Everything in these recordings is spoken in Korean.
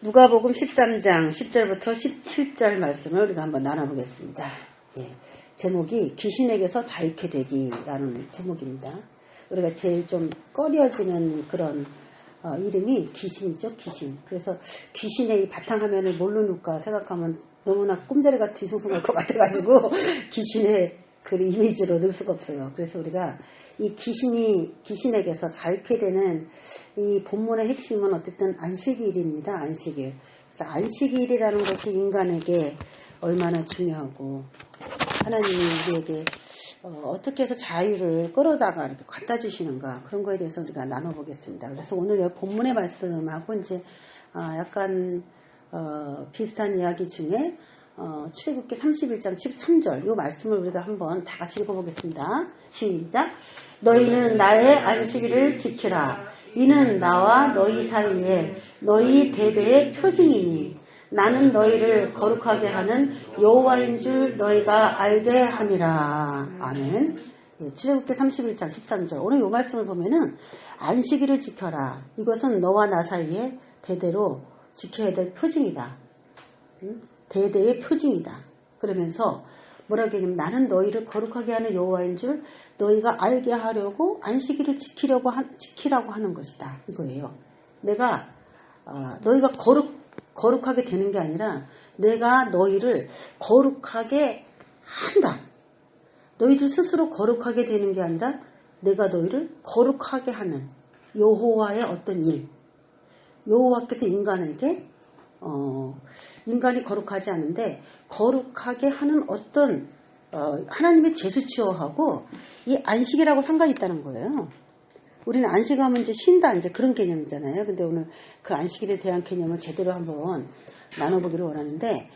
누가복음 13장 10절부터 17절 말씀을 우리가 한번 나눠보겠습니다. 예, 제목이 귀신에게서 자유케 되기라는 제목입니다. 우리가 제일 좀 꺼려지는 그런 이름이 귀신이죠. 귀신. 그래서 귀신의 이 바탕화면을 뭘로 놓을까 생각하면 너무나 꿈자리가 뒤숭숭할 것 같아가지고 귀신의 그 이미지로 넣을 수가 없어요. 그래서 우리가 이 귀신에게서 자유케 되는 이 본문의 핵심은 어쨌든 안식일입니다. 안식일. 그래서 안식일이라는 것이 인간에게 얼마나 중요하고 하나님이 우리에게 어떻게 해서 자유를 끌어다가 이렇게 갖다 주시는가 그런 거에 대해서 우리가 나눠보겠습니다. 그래서 오늘 본문의 말씀하고 이제 약간 비슷한 이야기 중에 출애굽기 31장 13절 이 말씀을 우리가 한번 다 같이 읽어보겠습니다. 시작. 너희는 나의 안식일을 지키라. 이는 나와 너희 사이에 너희 대대의 표징이니 나는 너희를 거룩하게 하는 여호와인 줄 너희가 알게 함이라. 아멘. 출애굽기 31장 13절 오늘 이 말씀을 보면은 안식일을 지켜라. 이것은 너와 나 사이에 대대로 지켜야 될 표징이다. 대대의 표징이다. 그러면서 뭐라고 하냐면 나는 너희를 거룩하게 하는 여호와인 줄 너희가 알게 하려고 안식일을 지키라고 하는 것이다. 이거예요. 내가 너희가 거룩하게 되는 게 아니라 내가 너희를 거룩하게 한다. 너희들 스스로 거룩하게 되는 게 아니라 내가 너희를 거룩하게 하는 여호와의 어떤 일. 여호와께서 인간에게 인간이 거룩하지 않은데 거룩하게 하는 어떤 하나님의 제수치어하고 이 안식이라고 상관이 있다는 거예요. 우리는 안식하면 이제 쉰다 이제 그런 개념이잖아요. 근데 오늘 그 안식일에 대한 개념을 제대로 한번 나눠보기를 원하는데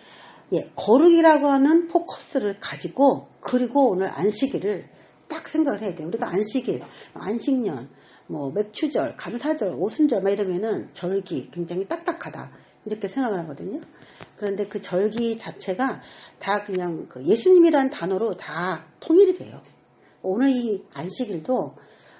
거룩이라고 하는 포커스를 가지고 그리고 오늘 안식일을 딱 생각을 해야 돼요. 우리가 안식일, 안식년, 뭐 맥추절, 감사절, 오순절 막 이러면은 절기 굉장히 딱딱하다 이렇게 생각을 하거든요. 그런데 그 절기 자체가 다 그냥 그 예수님이라는 단어로 다 통일이 돼요. 오늘 이 안식일도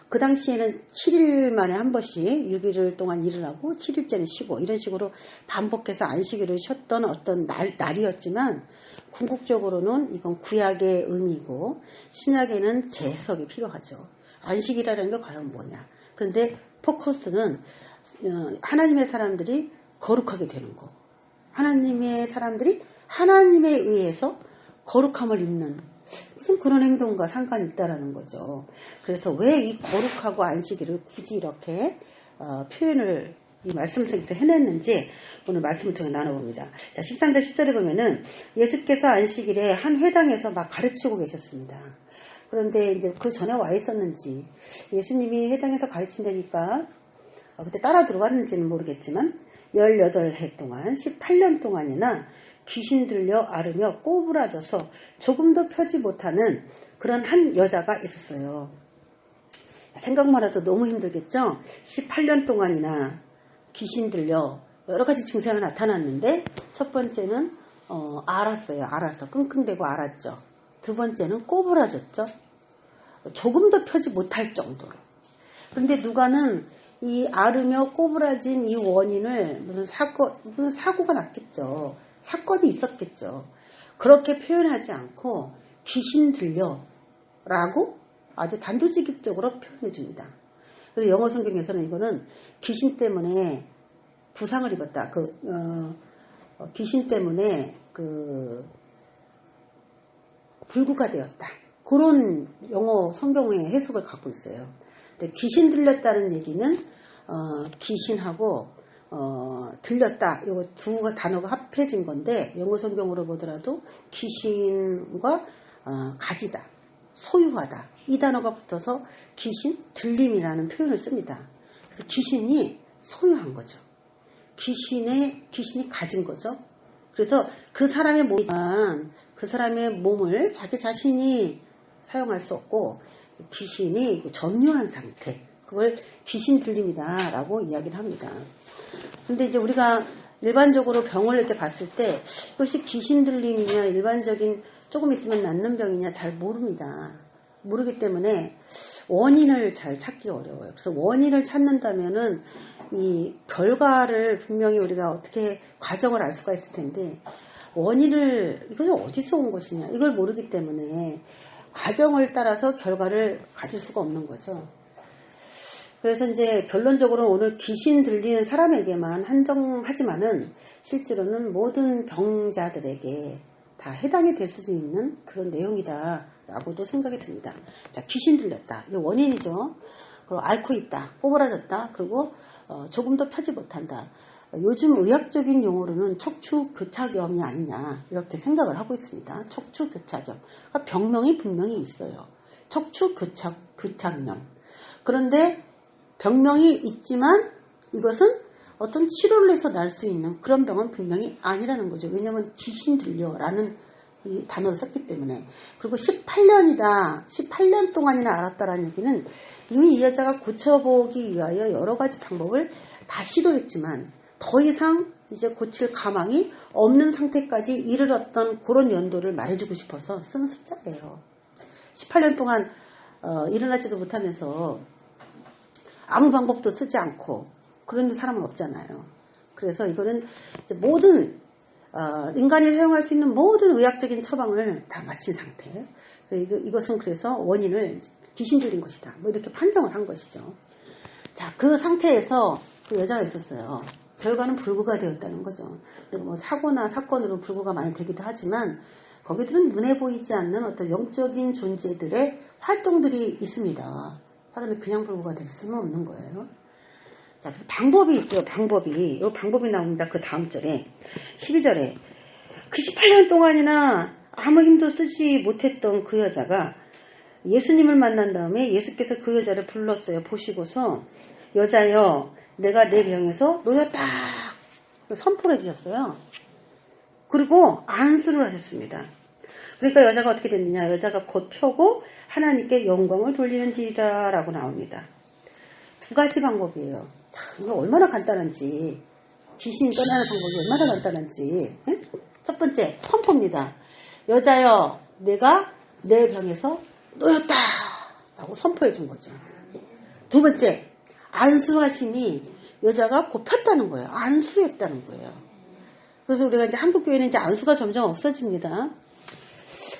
그 당시에는 7일 만에 한 번씩 6일 동안 일을 하고 7일째는 쉬고 이런 식으로 반복해서 안식일을 쉬었던 어떤 날이었지만 궁극적으로는 이건 구약의 의미고 신약에는 재해석이 필요하죠. 안식이라는 게 과연 뭐냐. 그런데 포커스는 하나님의 사람들이 거룩하게 되는 거. 하나님의 사람들이 하나님에 의해서 거룩함을 입는 무슨 그런 행동과 상관이 있다라는 거죠. 그래서 왜 이 거룩하고 안식일을 굳이 이렇게 표현을 이 말씀 속에서 해냈는지 오늘 말씀을 통해 나눠봅니다. 자, 13절 10절에 보면은 예수께서 안식일에 한 회당에서 막 가르치고 계셨습니다. 그런데 이제 그 전에 와 있었는지 예수님이 회당에서 가르친다니까 그때 따라 들어왔는지는 모르겠지만 18해 동안 18년 동안이나 귀신 들려 앓으며 꼬부라져서 조금도 펴지 못하는 그런 한 여자가 있었어요. 생각만 해도 너무 힘들겠죠? 18년 동안이나 귀신 들려 여러 가지 증세가 나타났는데 첫 번째는 알았어. 끙끙대고 알았죠. 두 번째는 꼬부라졌죠. 조금도 펴지 못할 정도로. 그런데 누가는 이 앓으며 꼬부라진 이 원인을 무슨 사고가 났겠죠. 사건이 있었겠죠. 그렇게 표현하지 않고 귀신 들려라고 아주 단도직입적으로 표현해 줍니다. 그래서 영어 성경에서는 이거는 귀신 때문에 부상을 입었다. 귀신 때문에 불구가 되었다. 그런 영어 성경의 해석을 갖고 있어요. 근데 귀신 들렸다는 얘기는 귀신하고 들렸다. 이거 두 단어가 합해진 건데 영어 성경으로 보더라도 귀신과 가지다, 소유하다 이 단어가 붙어서 귀신 들림이라는 표현을 씁니다. 그래서 귀신이 소유한 거죠. 귀신이 가진 거죠. 그래서 그 사람의 몸을 자기 자신이 사용할 수 없고 귀신이 점유한 상태 그걸 귀신 들림이다라고 이야기를 합니다. 근데 이제 우리가 일반적으로 병을 이렇게 봤을 때 이것이 귀신 들림이냐 일반적인 조금 있으면 낫는 병이냐 잘 모릅니다. 모르기 때문에 원인을 잘 찾기 어려워요. 그래서 원인을 찾는다면은 이 결과를 분명히 우리가 어떻게 과정을 알 수가 있을 텐데, 원인을 이것이 어디서 온 것이냐 이걸 모르기 때문에 과정을 따라서 결과를 가질 수가 없는 거죠. 그래서 이제 결론적으로 오늘 귀신 들리는 사람에게만 한정하지만은 실제로는 모든 병자들에게 다 해당이 될 수도 있는 그런 내용이다라고도 생각이 듭니다. 자, 귀신 들렸다. 이게 원인이죠. 그리고 앓고 있다. 꼬부라졌다. 그리고 조금 더 펴지 못한다. 요즘 의학적인 용어로는 척추교착염이 아니냐 이렇게 생각을 하고 있습니다. 척추교착염. 그러니까 병명이 분명히 있어요. 척추교착염. 그런데 병명이 있지만 이것은 어떤 치료를 해서 날 수 있는 그런 병은 분명히 아니라는 거죠. 왜냐하면 귀신 들려라는 이 단어를 썼기 때문에. 그리고 18년이다. 18년 동안이나 알았다라는 얘기는 이미 이 여자가 고쳐보기 위하여 여러 가지 방법을 다 시도했지만 더 이상 이제 고칠 가망이 없는 상태까지 이르렀던 그런 연도를 말해주고 싶어서 쓴 숫자예요. 18년 동안 일어나지도 못하면서 아무 방법도 쓰지 않고 그런 사람은 없잖아요. 그래서 이거는 이제 모든 인간이 사용할 수 있는 모든 의학적인 처방을 다 마친 상태. 이것은 그래서 원인을 귀신 들린 것이다. 뭐 이렇게 판정을 한 것이죠. 자, 그 상태에서 그 여자가 있었어요. 결과는 불구가 되었다는 거죠. 그리고 뭐 사고나 사건으로 불구가 많이 되기도 하지만 거기들은 눈에 보이지 않는 어떤 영적인 존재들의 활동들이 있습니다. 사람이 그냥 불구가 될 수는 없는 거예요. 자, 그래서 방법이 있죠. 방법이. 이 방법이 나옵니다. 그 다음 절에 12절에 그 18년 동안이나 아무 힘도 쓰지 못했던 그 여자가 예수님을 만난 다음에 예수께서 그 여자를 불렀어요. 보시고서 여자여 내가 내 병에서 놓였다 선포를 해주셨어요. 그리고 안수를 하셨습니다. 그러니까 여자가 어떻게 됐느냐. 여자가 곧 펴고 하나님께 영광을 돌리는지라 라고 나옵니다. 두 가지 방법이에요. 참 얼마나 간단한지. 귀신이 떠나는 방법이 얼마나 간단한지. 에? 첫 번째 선포입니다. 여자여 내가 내 병에서 놓였다 라고 선포해 준 거죠. 두 번째 안수하시니 여자가 곧 폈다는 거예요. 안수했다는 거예요. 그래서 우리가 이제 한국 교회는 이제 안수가 점점 없어집니다.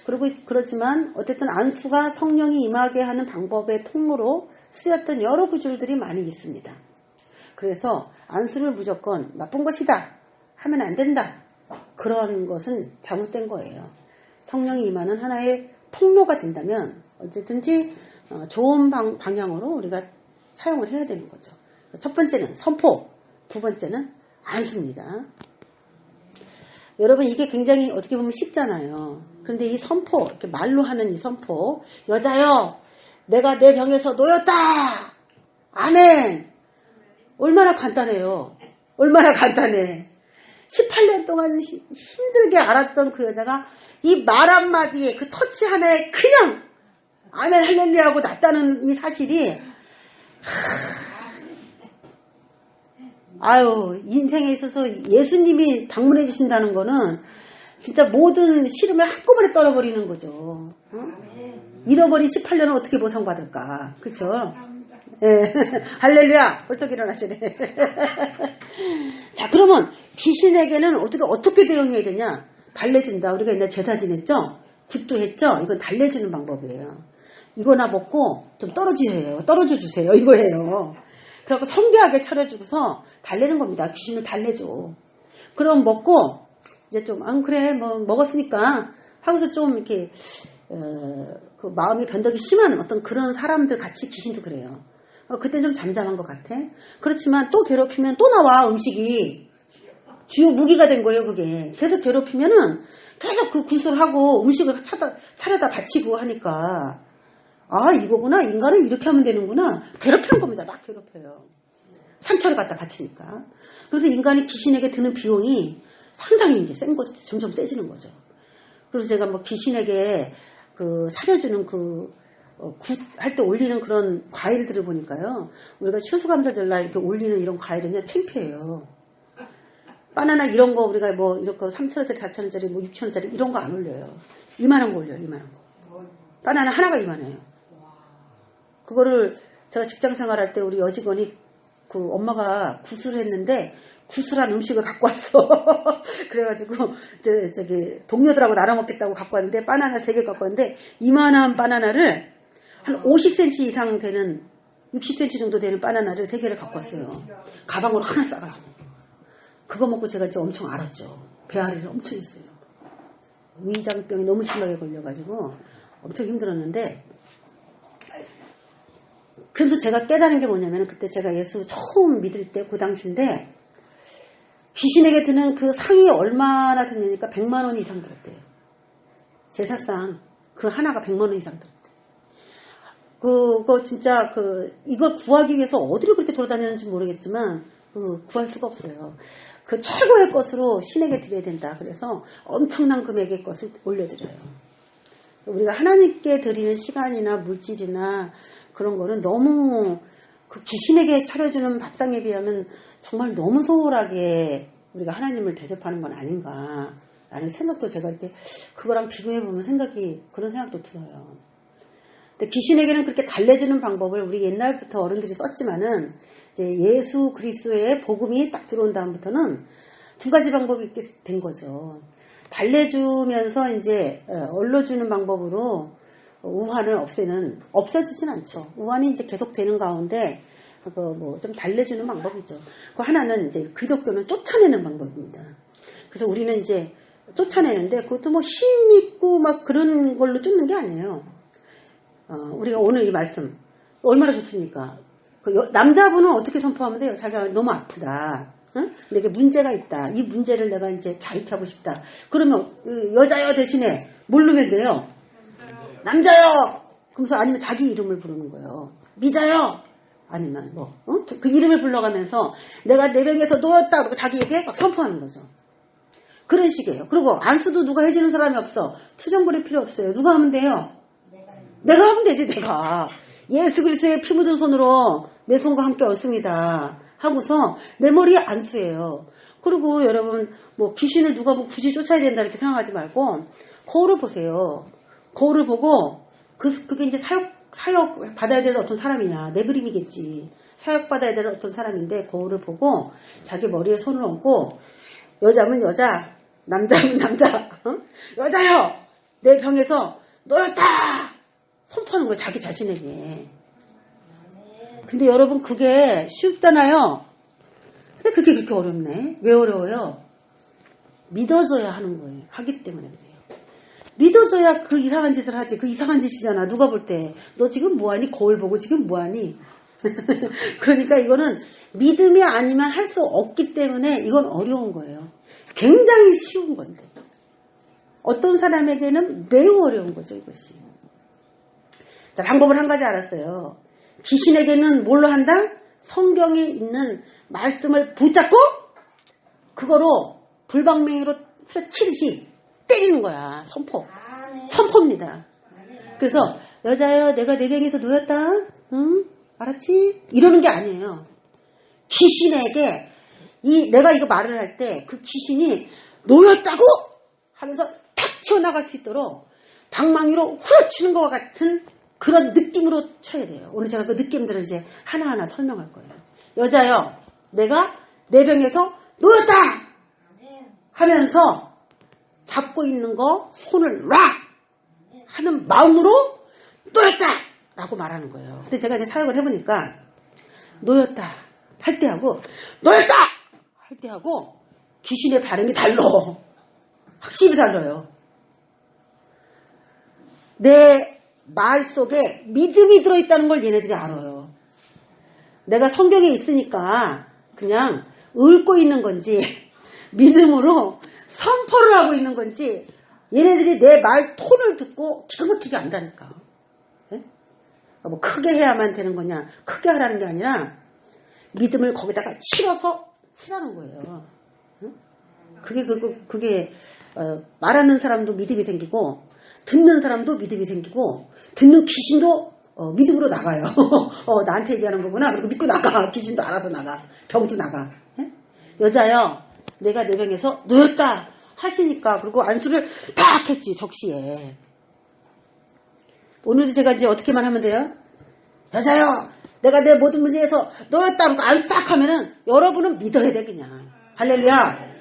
그리고 그렇지만 어쨌든 안수가 성령이 임하게 하는 방법의 통로로 쓰였던 여러 구절들이 많이 있습니다. 그래서 안수를 무조건 나쁜 것이다 하면 안 된다. 그런 것은 잘못된 거예요. 성령이 임하는 하나의 통로가 된다면 어쨌든지 좋은 방향으로 우리가 사용을 해야 되는 거죠. 첫 번째는 선포, 두 번째는 안수입니다. 여러분 이게 굉장히 어떻게 보면 쉽잖아요. 그런데 이 선포, 이렇게 말로 하는 이 선포, 여자여 내가 내 병에서 놓였다. 아멘. 얼마나 간단해요. 얼마나 간단해. 18년 동안 힘들게 알았던 그 여자가 이 말 한마디에 그 터치 하나에 그냥 아멘 할렐루야 하고 낫다는 이 사실이 아유 인생에 있어서 예수님이 방문해 주신다는 거는 진짜 모든 시름을 한꺼번에 떨어버리는 거죠. 잃어버린 18년을 어떻게 보상받을까. 그쵸? 예. 할렐루야 벌떡 일어나시네. 자 그러면 귀신에게는 어떻게 대응해야 되냐. 달래준다. 우리가 옛날 제사 지냈죠? 굿도 했죠? 이건 달래주는 방법이에요. 이거나 먹고 좀 떨어져 주세요. 이거예요. 그래서 성대하게 차려주고서 달래는 겁니다. 귀신을 달래줘. 그럼 먹고 이제 좀 그래 뭐 먹었으니까 하고서 좀 이렇게 그 마음이 변덕이 심한 어떤 그런 사람들 같이 귀신도 그래요. 그때 좀 잠잠한 것 같아. 그렇지만 또 괴롭히면 또 나와 음식이 주요 무기가 된 거예요. 그게 계속 괴롭히면은 계속 그 굿을 하고 음식을 차려다 바치고 하니까 아 이거구나. 인간은 이렇게 하면 되는구나. 괴롭히는 겁니다. 막 괴롭혀요. 상처를 갖다 바치니까. 그래서 인간이 귀신에게 드는 비용이 상당히 이제 센 것이 점점 세지는 거죠. 그래서 제가 뭐 귀신에게 그 사려주는 굿 할 때 올리는 그런 과일들을 보니까요. 우리가 추수감사절날 이렇게 올리는 이런 과일은 그냥 창피해요. 바나나 이런 거 우리가 뭐 이런 거 3,000원짜리, 4,000원짜리, 뭐 6,000원짜리 이런 거 안 올려요. 이만한 거 올려요. 이만한 거. 바나나 하나가 이만해요. 그거를 제가 직장 생활할 때 우리 여직원이 그 엄마가 구슬을 했는데 구슬한 음식을 갖고 왔어. 그래가지고 저기 동료들하고 나눠 먹겠다고 갖고 왔는데 바나나 3개 갖고 왔는데 이만한 바나나를 한 50cm 이상 되는 60cm 정도 되는 바나나를 3개를 갖고 왔어요. 가방으로 하나 싸가지고. 그거 먹고 제가 이제 엄청 알았죠. 배앓이를 엄청 했어요. 위장병이 너무 심하게 걸려가지고 엄청 힘들었는데, 그래서 제가 깨달은 게 뭐냐면, 그때 제가 예수 처음 믿을 때 그 당시인데 귀신에게 드는 그 상이 얼마나 됐냐니까 100만 원 이상 들었대요. 제사상 그 하나가 100만 원 이상 들었대요. 그거 진짜 이걸 구하기 위해서 어디로 그렇게 돌아다녔는지 모르겠지만 구할 수가 없어요. 그 최고의 것으로 신에게 드려야 된다. 그래서 엄청난 금액의 것을 올려드려요. 우리가 하나님께 드리는 시간이나 물질이나 그런 거는 너무 그 귀신에게 차려주는 밥상에 비하면 정말 너무 소홀하게 우리가 하나님을 대접하는 건 아닌가라는 생각도 제가 이렇게 그거랑 비교해보면 그런 생각도 들어요. 근데 귀신에게는 그렇게 달래주는 방법을 우리 옛날부터 어른들이 썼지만은 이제 예수 그리스도의 복음이 딱 들어온 다음부터는 2가지 방법이 있게 된 거죠. 달래주면서 이제 얼러주는 방법으로 우환을 없애지진 않죠. 우환이 이제 계속 되는 가운데 좀 달래주는 방법이죠. 그 하나는 이제 기독교는 쫓아내는 방법입니다. 그래서 우리는 이제 쫓아내는데 그것도 뭐 힘 있고 막 그런 걸로 쫓는 게 아니에요. 우리가 오늘 이 말씀 얼마나 좋습니까? 남자분은 어떻게 선포하면 돼요? 자기가 너무 아프다. 응? 내게 문제가 있다. 이 문제를 내가 이제 자익하고 싶다. 그러면 여자여 대신에 뭘 넣으면 돼요? 남자요. 그러면서 아니면 자기 이름을 부르는 거예요. 미자요. 아니면 그 이름을 불러가면서 내가 내 병에서 놓였다. 그러고 자기에게 막 선포하는 거죠. 그런 식이에요. 그리고 안수도 누가 해주는 사람이 없어. 투정 부릴 필요 없어요. 누가 하면 돼요? 내가 하면 되지. 내가 예수 그리스도의 피 묻은 손으로 내 손과 함께 얻습니다 하고서 내 머리에 안수해요. 그리고 여러분 귀신을 누가 굳이 쫓아야 된다 이렇게 생각하지 말고 거울을 보세요. 거울을 보고 그게 이제 사역 받아야 될 어떤 사람이냐, 내 그림이겠지. 사역 받아야 될 어떤 사람인데 거울을 보고 자기 머리에 손을 얹고 여자면 여자, 남자면 남자, 여자요 내 병에서 놓였다 선포하는 거예요. 자기 자신에게. 근데 여러분 그게 쉽잖아요. 근데 그게 그렇게 어렵네. 왜 어려워요? 믿어줘야 하는 거예요. 하기 때문에 그래요. 믿어줘야 그 이상한 짓을 하지. 그 이상한 짓이잖아. 누가 볼 때. 너 지금 뭐하니? 거울 보고 지금 뭐하니? 그러니까 이거는 믿음이 아니면 할 수 없기 때문에 이건 어려운 거예요. 굉장히 쉬운 건데. 어떤 사람에게는 매우 어려운 거죠. 이것이. 자, 방법을 한 가지 알았어요. 귀신에게는 뭘로 한다? 성경에 있는 말씀을 붙잡고 그거로 불방맹이로 후려치듯이 때리는 거야. 선포입니다. 선포입니다. 그래서 여자여 내가 내 병에서 놓였다. 응? 알았지? 이러는 게 아니에요. 귀신에게 내가 이거 말을 할 때 그 귀신이 놓였다고 하면서 탁 튀어나갈 수 있도록 방망이로 후려치는 것과 같은 그런 느낌으로 쳐야 돼요. 오늘 제가 그 느낌들을 이제 하나하나 설명할 거예요. 여자여 내가 내 병에서 놓였다 하면서 잡고 있는 거 손을 놔 하는 마음으로 놓였다 라고 말하는 거예요. 근데 제가 이제 사역을 해보니까 놓였다 할 때 하고 놓였다 할 때 하고 귀신의 발음이 달라. 확실히 달라요. 내 말 속에 믿음이 들어있다는 걸 얘네들이 알아요. 내가 성경에 있으니까 그냥 읊고 있는 건지 믿음으로 선포를 하고 있는 건지 얘네들이 내 말 톤을 듣고 기가 막히게 안다니까. 네? 뭐 크게 해야만 되는 거냐, 크게 하라는 게 아니라 믿음을 거기다가 치라는 거예요. 그게 말하는 사람도 믿음이 생기고 듣는 사람도 믿음이 생기고 듣는 귀신도 믿음으로 나가요. 나한테 얘기하는 거구나. 그리고 믿고 나가. 귀신도 알아서 나가. 병도 나가. 네? 여자여 내가 내 병에서 놓였다 하시니까 그리고 안수를 딱 했지. 적시에. 오늘도 제가 이제 어떻게만 하면 돼요? 여자요, 내가 내 모든 문제에서 너였다고 딱 하면은 여러분은 믿어야 돼 그냥. 할렐루야.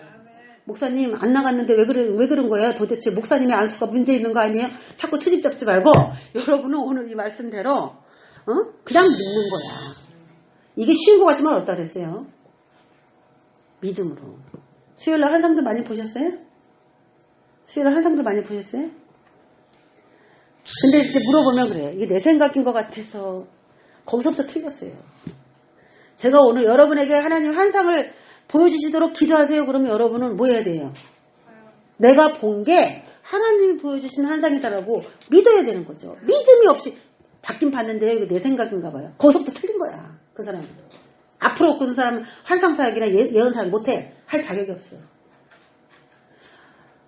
목사님 안 나갔는데 왜 그런 거예요? 도대체 목사님의 안수가 문제 있는 거 아니에요? 자꾸 트집 잡지 말고 여러분은 오늘 이 말씀대로 그냥 믿는 거야. 이게 쉬운 거 같지만 어렵다 그랬어요. 믿음으로. 수요일날 한상도 많이 보셨어요? 수요일날 한상도 많이 보셨어요? 근데 이제 물어보면 그래. 이게 내 생각인 것 같아서 거기서부터 틀렸어요. 제가 오늘 여러분에게 하나님 환상을 보여주시도록 기도하세요. 그러면 여러분은 뭐 해야 돼요? 내가 본 게 하나님이 보여주신 환상이다라고 믿어야 되는 거죠. 믿음이 없이 받긴 봤는데요. 이거 내 생각인가 봐요. 거기서부터 틀린 거야. 그 사람은. 앞으로 그 사람은 환상사역이나 예언사역 못해. 할 자격이 없어요.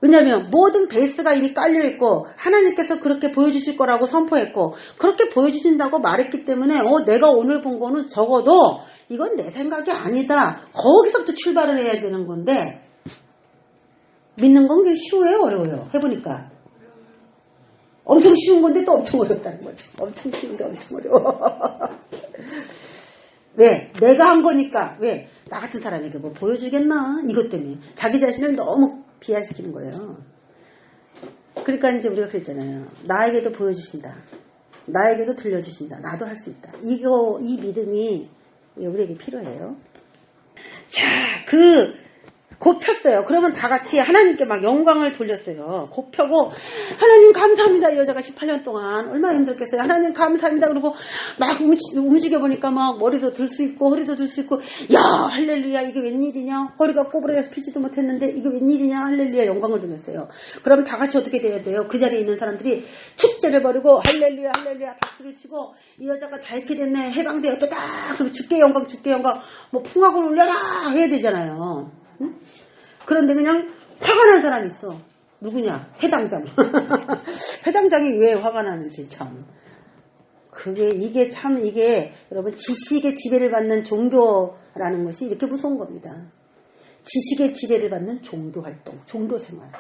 왜냐하면 모든 베이스가 이미 깔려있고 하나님께서 그렇게 보여주실 거라고 선포했고 그렇게 보여주신다고 말했기 때문에 내가 오늘 본 거는 적어도 이건 내 생각이 아니다. 거기서부터 출발을 해야 되는 건데 믿는 건 게 쉬워요? 어려워요? 해보니까 엄청 쉬운 건데 또 엄청 어렵다는 거죠. 엄청 쉬운데 엄청 어려워. 왜? 내가 한 거니까. 왜? 나 같은 사람에게 뭐 보여주겠나? 이것 때문에. 자기 자신을 너무 비하시키는 거예요. 그러니까 이제 우리가 그랬잖아요. 나에게도 보여주신다. 나에게도 들려주신다. 나도 할 수 있다. 이 믿음이 우리에게 필요해요. 자, 곧 폈어요. 그러면 다 같이 하나님께 막 영광을 돌렸어요. 곧 펴고 하나님 감사합니다. 이 여자가 18년 동안 얼마나 힘들겠어요. 하나님 감사합니다. 그러고 막 움직여보니까 막 머리도 들 수 있고 허리도 들 수 있고 야 할렐루야 이게 웬일이냐. 허리가 꼬부라져서 피지도 못했는데 이게 웬일이냐. 할렐루야 영광을 돌렸어요. 그럼 다 같이 어떻게 돼야 돼요? 그 자리에 있는 사람들이 축제를 벌이고 할렐루야 할렐루야 박수를 치고 이 여자가 자유케 됐네. 해방되었다. 그럼 주께 영광 뭐 풍악을 울려라 해야 되잖아요. 응? 그런데 그냥 화가 난 사람이 있어. 누구냐? 회당장. 회당장이 왜 화가 나는지 참. 이게 여러분 지식의 지배를 받는 종교라는 것이 이렇게 무서운 겁니다. 지식의 지배를 받는 종교 활동, 종교 생활.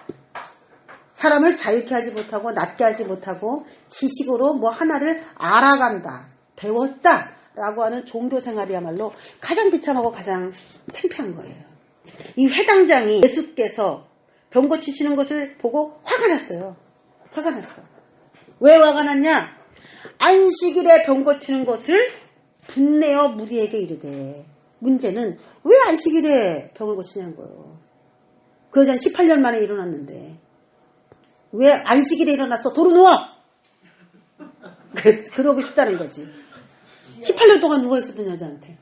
사람을 자유케 하지 못하고 낮게 하지 못하고 지식으로 뭐 하나를 알아간다, 배웠다 라고 하는 종교 생활이야말로 가장 비참하고 가장 창피한 거예요. 이 회당장이 예수께서 병 고치시는 것을 보고 화가 났어요. 화가 났어. 왜 화가 났냐? 안식일에 병 고치는 것을 분내어 무리에게 이르되. 문제는 왜 안식일에 병을 고치냐는 거예요. 그 여자는 18년 만에 일어났는데 왜 안식일에 일어났어? 도로 누워! 그러고 싶다는 거지. 18년 동안 누워있었던 여자한테,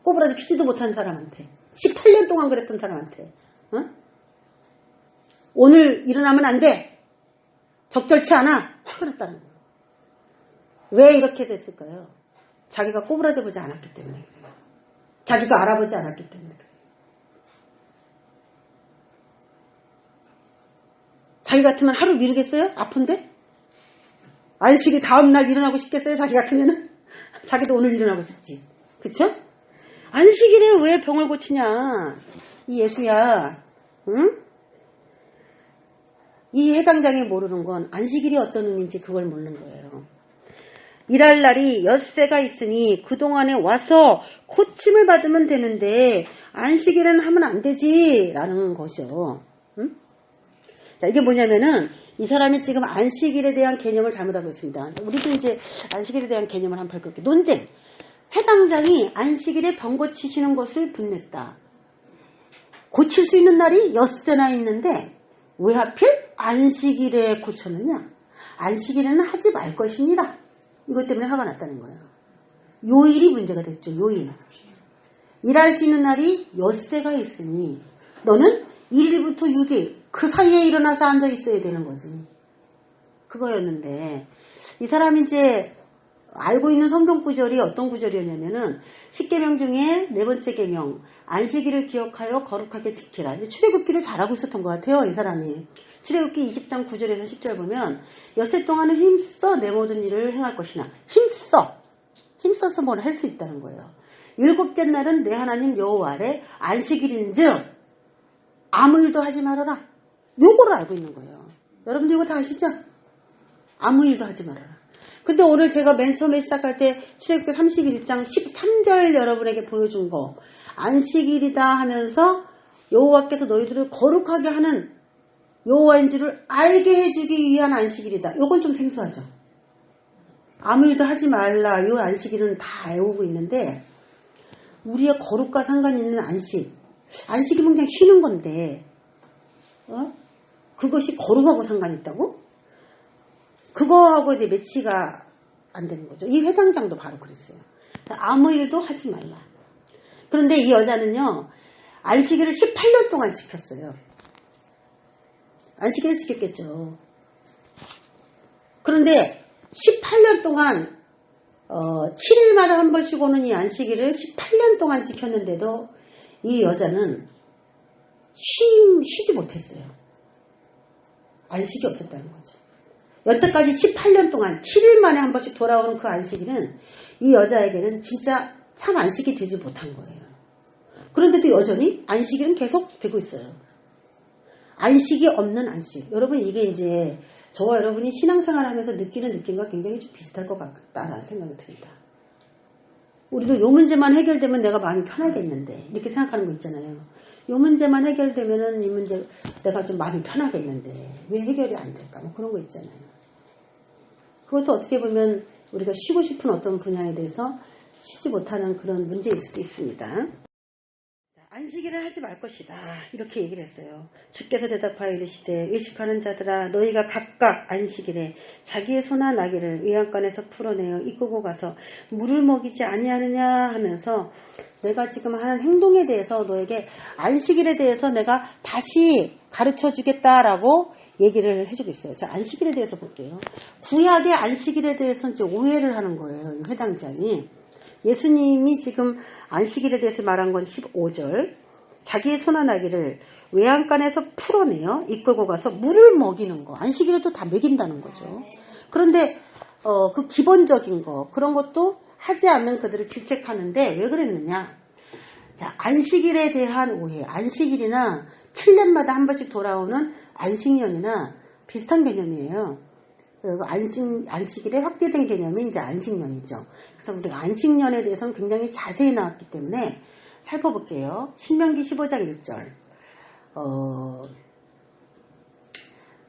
꼬부라져 피지도 못한 사람한테, 18년 동안 그랬던 사람한테 오늘 일어나면 안 돼. 적절치 않아. 화가 났다는 거예요. 왜 이렇게 됐을까요? 자기가 꼬부라져 보지 않았기 때문에 그래요. 자기가 알아보지 않았기 때문에 그래요. 자기 같으면 하루 미루겠어요? 아픈데? 안식일 다음날 일어나고 싶겠어요? 자기 같으면은? 자기도 오늘 일어나고 싶지. 그쵸? 안식일에 왜 병을 고치냐? 이 예수야. 응? 이 해당장이 모르는 건 안식일이 어떤 의미인지 그걸 모르는 거예요. 일할 날이 엿새가 있으니 그동안에 와서 고침을 받으면 되는데 안식일은 하면 안 되지 라는 것이죠. 응? 자, 이게 뭐냐면은 이 사람이 지금 안식일에 대한 개념을 잘못하고 있습니다. 우리도 이제 안식일에 대한 개념을 한번 볼게요. 논쟁. 해당장이 안식일에 병 고치시는 것을 분냈다. 고칠 수 있는 날이 엿새나 있는데 왜 하필 안식일에 고쳤느냐? 안식일에는 하지 말 것이니라. 이것 때문에 화가 났다는 거예요. 요일이 문제가 됐죠. 요일. 일할 수 있는 날이 엿새가 있으니 너는 1일부터 6일 그 사이에 일어나서 앉아 있어야 되는 거지. 그거였는데 이 사람이 이제 알고 있는 성경 구절이 어떤 구절이었냐면은 10계명 중에 네 번째 계명 안식일을 기억하여 거룩하게 지키라. 출애굽기를 잘하고 있었던 것 같아요. 이 사람이. 출애굽기 20장 9절에서 10절 보면 엿새 동안은 힘써 내 모든 일을 행할 것이나 힘써서 뭘 할 수 있다는 거예요. 일곱째 날은 내 하나님 여호와 아래 안식일인즉 아무 일도 하지 말아라. 요거를 알고 있는 거예요. 여러분들 이거 다 아시죠? 아무 일도 하지 말아라. 근데 오늘 제가 맨 처음에 시작할 때 출애굽기 31장 13절 여러분에게 보여준 거, 안식일이다 하면서 여호와께서 너희들을 거룩하게 하는 여호와인 줄을 알게 해주기 위한 안식일이다. 요건 좀 생소하죠. 아무 일도 하지 말라. 요 안식일은 다 외우고 있는데 우리의 거룩과 상관 있는 안식이면 그냥 쉬는 건데 그것이 거룩하고 상관 있다고? 그거하고 이제 매치가 안 되는 거죠. 이 회당장도 바로 그랬어요. 아무 일도 하지 말라. 그런데 이 여자는요, 안식일을 18년 동안 지켰어요. 안식일을 지켰겠죠. 그런데 18년 동안 7일마다 한 번씩 오는 이 안식일을 18년 동안 지켰는데도 이 여자는 쉬지 못했어요. 안식이 없었다는 거죠. 여태까지 18년 동안 7일 만에 한 번씩 돌아오는 그 안식일은 이 여자에게는 진짜 참 안식이 되지 못한 거예요. 그런데도 여전히 안식일은 계속 되고 있어요. 안식이 없는 안식. 여러분, 이게 이제 저와 여러분이 신앙생활 하면서 느끼는 느낌과 굉장히 좀 비슷할 것 같다라는 생각이 듭니다. 우리도 요 문제만 해결되면 내가 마음이 편하겠는데, 이렇게 생각하는 거 있잖아요. 요 문제만 해결되면은 이 문제 내가 좀 마음이 편하겠는데 왜 해결이 안 될까? 뭐 그런 거 있잖아요. 그것도 어떻게 보면 우리가 쉬고 싶은 어떤 분야에 대해서 쉬지 못하는 그런 문제일 수도 있습니다. 안식일을 하지 말 것이다. 이렇게 얘기를 했어요. 주께서 대답하여 이르시되 의식하는 자들아 너희가 각각 안식일에 자기의 소나 나귀를 외양간에서 풀어내어 이끌고 가서 물을 먹이지 아니하느냐 하면서 내가 지금 하는 행동에 대해서 너에게 안식일에 대해서 내가 다시 가르쳐 주겠다라고 얘기를 해주고 있어요. 자, 안식일에 대해서 볼게요. 구약의 안식일에 대해서 이제 오해를 하는 거예요. 회당장이. 예수님이 지금 안식일에 대해서 말한 건 15절. 자기의 소나 나귀를 외양간에서 풀어내어 이끌고 가서 물을 먹이는 거. 안식일에도 다 먹인다는 거죠. 그런데 그 기본적인 거, 그런 것도 하지 않는 그들을 질책하는데 왜 그랬느냐. 자, 안식일에 대한 오해. 안식일이나 7년마다 한 번씩 돌아오는 안식년이나 비슷한 개념이에요. 그리고 안식일에 확대된 개념이 이제 안식년이죠. 그래서 우리가 안식년에 대해서는 굉장히 자세히 나왔기 때문에 살펴볼게요. 신명기 15장 1절.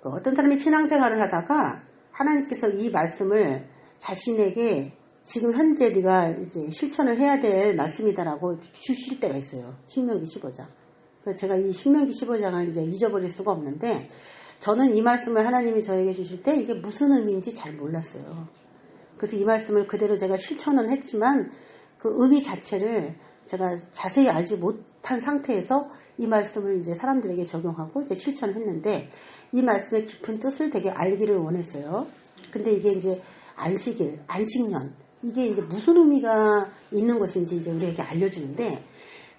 어떤 사람이 신앙생활을 하다가 하나님께서 이 말씀을 자신에게 지금 현재 네가 이제 실천을 해야 될 말씀이다라고 주실 때가 있어요. 신명기 15장. 그래서 제가 이 신명기 15장을 이제 잊어버릴 수가 없는데 저는 이 말씀을 하나님이 저에게 주실 때 이게 무슨 의미인지 잘 몰랐어요. 그래서 이 말씀을 그대로 제가 실천은 했지만 그 의미 자체를 제가 자세히 알지 못한 상태에서 이 말씀을 이제 사람들에게 적용하고 이제 실천했는데 이 말씀의 깊은 뜻을 되게 알기를 원했어요. 근데 이게 이제 안식일, 안식년 이게 이제 무슨 의미가 있는 것인지 이제 우리에게 알려주는데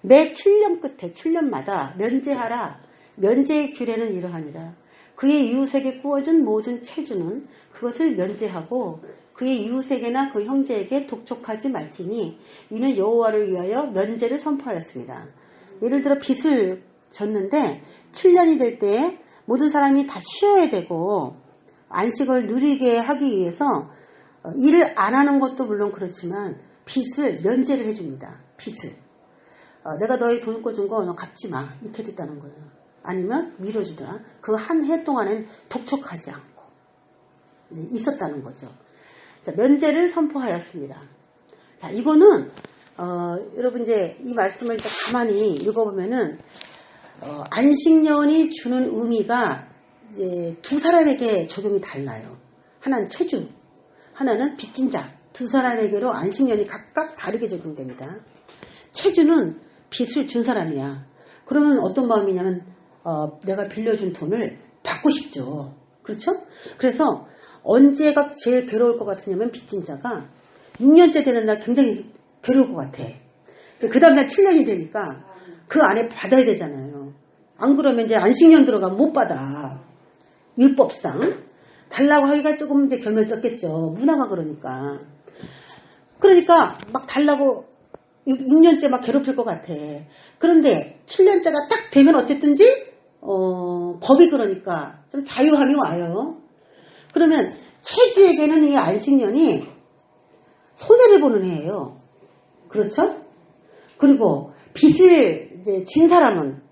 매 7년 끝에 7년마다 면제하라. 면제의 규례는 이러하니라. 그의 이웃에게 구워준 모든 채주는 그것을 면제하고 그의 이웃에게나 그 형제에게 독촉하지 말지니 이는 여호와를 위하여 면제를 선포하였습니다. 예를 들어 빚을 졌는데 7년이 될 때에 모든 사람이 다 쉬어야 되고 안식을 누리게 하기 위해서 일을 안 하는 것도 물론 그렇지만 빚을 면제를 해줍니다. 빚을. 내가 너희 돈 꿔준 거 너 갚지 마. 이렇게 됐다는 거예요. 아니면 미뤄주더라. 그 한 해 동안엔 독촉하지 않고 있었다는 거죠. 자, 면제를 선포하였습니다. 자, 이거는 여러분 이제 이 말씀을 이제 가만히 읽어보면은 안식년이 주는 의미가 이제 두 사람에게 적용이 달라요. 하나는 채주, 하나는 빚진 자. 두 사람에게로 안식년이 각각 다르게 적용됩니다. 채주는 빚을 준 사람이야. 그러면 어떤 마음이냐면 내가 빌려준 돈을 받고 싶죠. 그렇죠? 그래서 언제가 제일 괴로울 것 같으냐면 빚진 자가 6년째 되는 날 굉장히 괴로울 것 같아. 그 다음날 7년이 되니까 그 안에 받아야 되잖아요. 안 그러면 이제 안식년 들어가면 못 받아. 율법상. 달라고 하기가 조금 이제 겸연쩍겠죠. 문화가 그러니까. 그러니까 막 달라고 6년째 막 괴롭힐 것 같아. 그런데 7년째가 딱 되면 어쨌든지 법이 그러니까 좀 자유함이 와요. 그러면 체주에게는 이 안식년이 손해를 보는 해예요. 그렇죠? 그리고 빚을 이제 진 사람은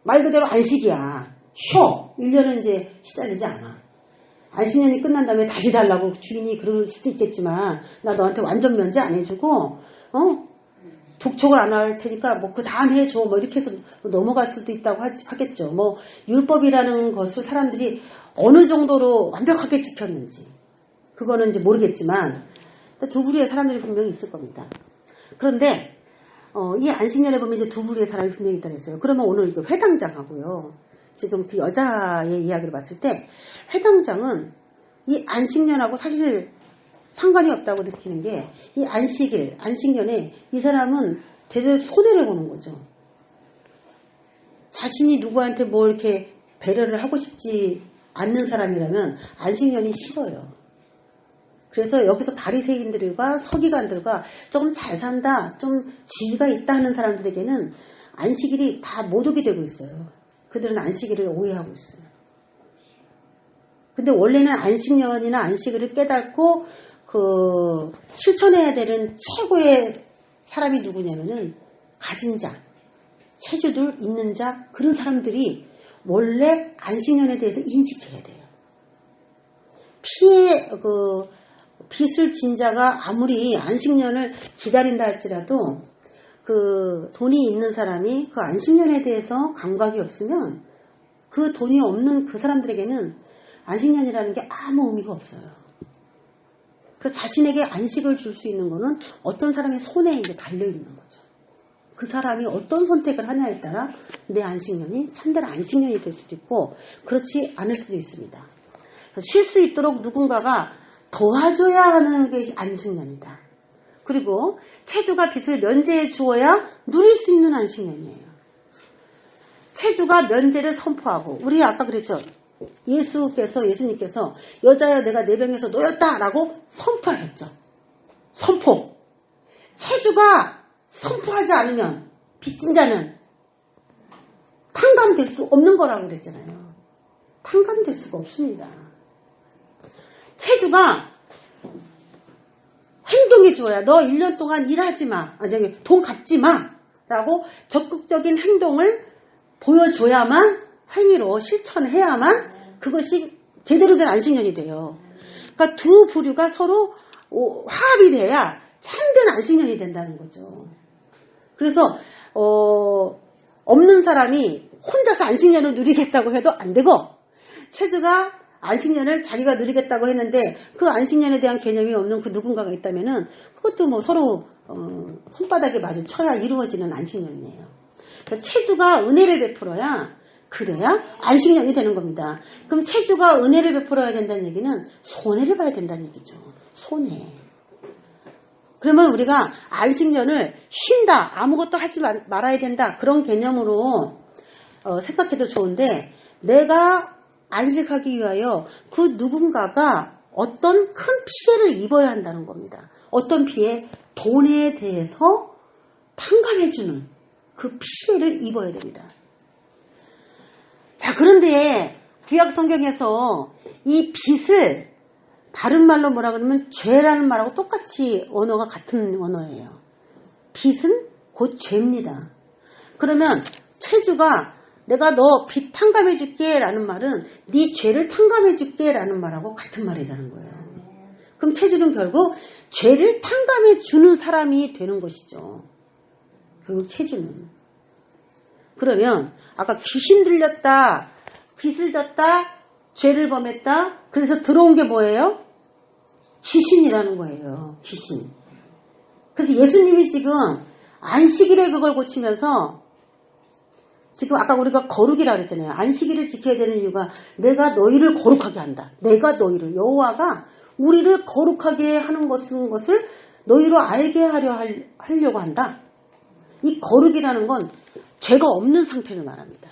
말 그대로 안식이야. 쉬어. 1년은 이제 시달리지 않아. 안식년이 끝난 다음에 다시 달라고 주인이 그럴 수도 있겠지만, 나 너한테 완전 면제 안 해주고, 독촉을 안 할 테니까 뭐 그 다음 해줘. 뭐 이렇게 해서 넘어갈 수도 있다고 하겠죠. 뭐 율법이라는 것을 사람들이 어느 정도로 완벽하게 지켰는지, 그거는 이제 모르겠지만, 두 부류의 사람들이 분명히 있을 겁니다. 그런데, 이 안식년에 보면 이제 두 부류의 사람이 분명히 있다고 했어요. 그러면 오늘 그 회당장하고요. 지금 그 여자의 이야기를 봤을 때, 회당장은 이 안식년하고 사실 상관이 없다고 느끼는 게, 이 안식년에 이 사람은 대대로 손해를 보는 거죠. 자신이 누구한테 뭐 이렇게 배려를 하고 싶지 않는 사람이라면 안식년이 싫어요. 그래서 여기서 바리새인들과 서기관들과 조금 잘 산다, 좀 지위가 있다 하는 사람들에게는 안식일이 다 모독이 되고 있어요. 그들은 안식일을 오해하고 있어요. 근데 원래는 안식년이나 안식일을 깨닫고 실천해야 되는 최고의 사람이 누구냐면은 가진 자, 체주들 있는 자, 그런 사람들이 원래 안식년에 대해서 인식해야 돼요. 빚을 진 자가 아무리 안식년을 기다린다 할지라도 돈이 있는 사람이 그 안식년에 대해서 감각이 없으면 그 돈이 없는 그 사람들에게는 안식년이라는 게 아무 의미가 없어요. 그 자신에게 안식을 줄 수 있는 거는 어떤 사람의 손에 이제 달려있는 거죠. 그 사람이 어떤 선택을 하냐에 따라 내 안식년이 참된 안식년이 될 수도 있고 그렇지 않을 수도 있습니다. 쉴 수 있도록 누군가가 도와줘야 하는 게 안식년이다. 그리고 체주가 빚을 면제해 주어야 누릴 수 있는 안식년이에요. 체주가 면제를 선포하고, 우리 아까 그랬죠. 예수님께서 여자여 내가 내 병에서 놓였다라고 선포하셨죠. 선포. 체주가 선포하지 않으면 빚진 자는 탕감될 수 없는 거라고 그랬잖아요. 탕감될 수가 없습니다. 체주가 행동해 주어야, 너 1년 동안 일하지 마, 돈 갚지 마 라고 적극적인 행동을 보여줘야만, 행위로 실천해야만 그것이 제대로 된 안식년이 돼요. 그러니까 두 부류가 서로 화합이 돼야 참된 안식년이 된다는 거죠. 그래서 없는 사람이 혼자서 안식년을 누리겠다고 해도 안 되고, 체주가 안식년을 자기가 누리겠다고 했는데 그 안식년에 대한 개념이 없는 그 누군가가 있다면은 그것도 뭐 서로 손바닥에 마주쳐야 이루어지는 안식년이에요. 그러니까 체주가 은혜를 베풀어야, 그래야 안식년이 되는 겁니다. 그럼 체주가 은혜를 베풀어야 된다는 얘기는 손해를 봐야 된다는 얘기죠. 손해. 그러면 우리가 안식년을 쉰다, 아무것도 하지 말아야 된다, 그런 개념으로 생각해도 좋은데, 내가 안식하기 위하여 그 누군가가 어떤 큰 피해를 입어야 한다는 겁니다. 어떤 피해? 돈에 대해서 탕감해주는 그 피해를 입어야 됩니다. 자, 그런데 구약 성경에서 이 빚을 다른 말로 뭐라 그러면 죄라는 말하고 똑같이 언어가 같은 언어예요. 빚은 곧 죄입니다. 그러면 체주가 내가 너 빚 탕감해 줄게 라는 말은 네 죄를 탕감해 줄게 라는 말하고 같은 말이라는 거예요. 그럼 체주는 결국 죄를 탕감해 주는 사람이 되는 것이죠. 결국 체주는. 그러면 아까 귀신 들렸다, 빚을 졌다, 죄를 범했다, 그래서 들어온 게 뭐예요? 귀신이라는 거예요. 귀신. 그래서 예수님이 지금 안식일에 그걸 고치면서, 지금 아까 우리가 거룩이라고 그랬잖아요. 안식일을 지켜야 되는 이유가 내가 너희를 거룩하게 한다. 내가 너희를, 여호와가 우리를 거룩하게 하는 것을 너희로 알게 하려고 한다. 이 거룩이라는 건 죄가 없는 상태를 말합니다.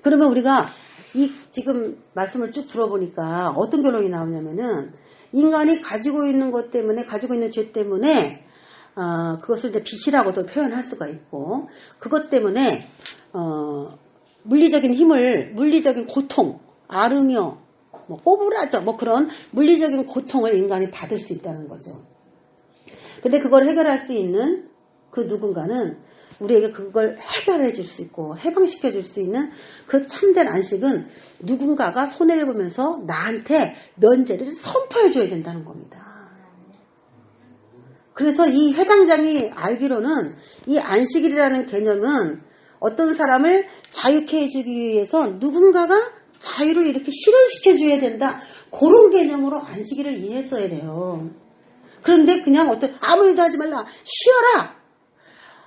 그러면 우리가 이 지금 말씀을 쭉 들어보니까 어떤 결론이 나오냐면은, 인간이 가지고 있는 것 때문에, 가지고 있는 죄 때문에 그것을 이제 빚이라고도 표현할 수가 있고, 그것 때문에 물리적인 힘을, 물리적인 고통, 앓으며 뭐 꼬부라져, 뭐 그런 물리적인 고통을 인간이 받을 수 있다는 거죠. 근데 그걸 해결할 수 있는 그 누군가는 우리에게 그걸 해결해 줄 수 있고 해방시켜 줄 수 있는 그 참된 안식은 누군가가 손해를 보면서 나한테 면제를 선포해 줘야 된다는 겁니다. 그래서 이 해당장이 알기로는 이 안식일이라는 개념은 어떤 사람을 자유케 해주기 위해서 누군가가 자유를 이렇게 실현시켜 줘야 된다. 그런 개념으로 안식일을 이해했어야 돼요. 그런데 그냥 아무 일도 하지 말라. 쉬어라.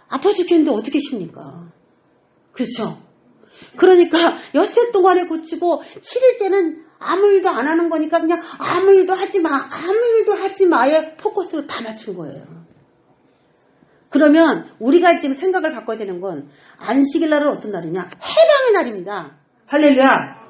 아파 죽겠는데 어떻게 쉽니까? 그렇죠? 그러니까 엿새 동안에 고치고 7일째는 아무 일도 안 하는 거니까 그냥 아무 일도 하지 마. 아무 일도 하지 마에 포커스를 다 맞춘 거예요. 그러면 우리가 지금 생각을 바꿔야 되는 건 안식일 날은 어떤 날이냐? 해방의 날입니다. 할렐루야.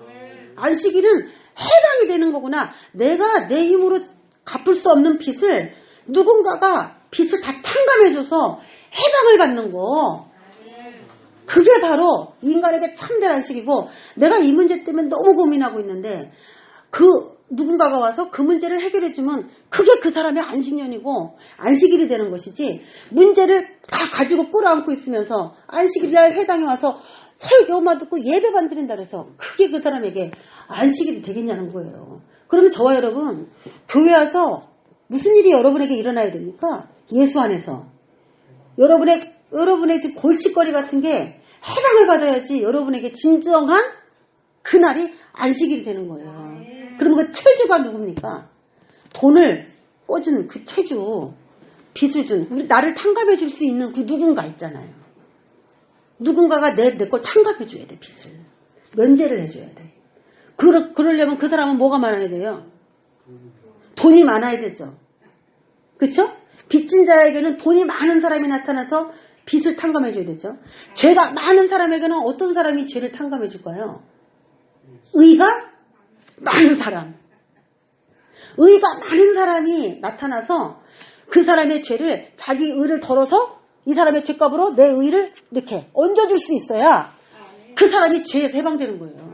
안식일은 해방이 되는 거구나. 내가 내 힘으로 갚을 수 없는 빚을 누군가가 빚을 다 탕감해줘서 해방을 받는 거. 그게 바로 인간에게 참된 안식이고 내가 이 문제 때문에 너무 고민하고 있는데 그 누군가가 와서 그 문제를 해결해주면 그게 그 사람의 안식년이고 안식일이 되는 것이지 문제를 다 가지고 끌어안고 있으면서 안식일날 회당에 와서 설교만 듣고 예배만 드린다 그래서 그게 그 사람에게 안식일이 되겠냐는 거예요. 그러면 저와 여러분 교회 와서 무슨 일이 여러분에게 일어나야 됩니까? 예수 안에서. 여러분의 지금 골칫거리 같은 게 해방을 받아야지 여러분에게 진정한 그날이 안식일이 되는 거예요. 그러면 그 체주가 누굽니까? 돈을 꿔준 그 체주, 빚을 준, 나를 탕감해 줄 수 있는 그 누군가 있잖아요. 누군가가 내 걸 탕감해 줘야 돼, 빚을. 면제를 해줘야 돼. 그러려면 그 사람은 뭐가 많아야 돼요? 돈이 많아야 되죠. 그쵸? 빚진 자에게는 돈이 많은 사람이 나타나서 빚을 탕감해 줘야 되죠. 죄가 많은 사람에게는 어떤 사람이 죄를 탕감해 줄까요? 의가 많은 사람. 의가 많은 사람이 나타나서 그 사람의 죄를 자기 의를 덜어서 이 사람의 죄값으로 내 의를 이렇게 얹어줄 수 있어야 그 사람이 죄에서 해방되는 거예요.